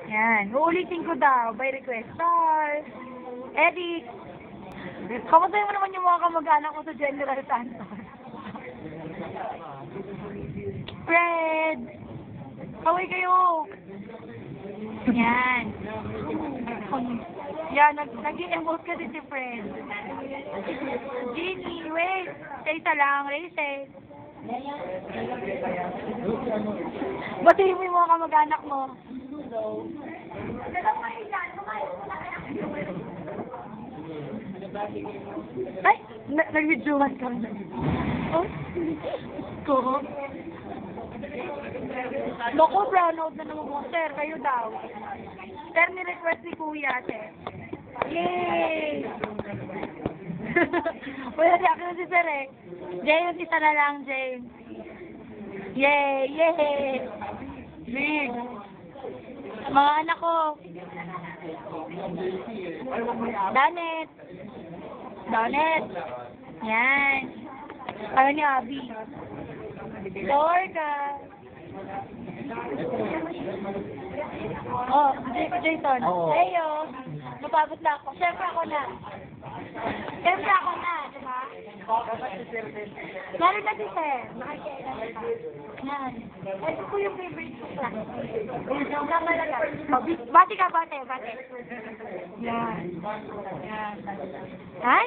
Yan. Uulitin ko daw. By request. Star. Eric. Kamusta mo naman yung mga kamag-anak ko sa General Santos? Fred. Kaway kayo. Yan. Yan. Nag-i-emote kasi si Fred. Jeannie, wait. Sa isa lang. Racel. Batiin mo yung mga kamag-anak mo. Ay! Nag-videoan ka na. Oh? Ko? Loko, brownout na naman mo. Sir, kayo daw. Sir, ni-request ni Kuya, sir. Yay! Wala di ako si Sir eh. James, isa na lang, James. Yay! Yay! Big! Mga anak ko. Danet. Danet. Yan. Kaya ni Abby. Lorca. Oh, Jason. Ayo. Napabot na ako. Siyempre ako na. Siyempre ako na, di ba? Meron na si Sir. Nakikailan ka. Yan. Ito po yung favorite ko sa. Bati ka, bati. Yan. Yan. Ay?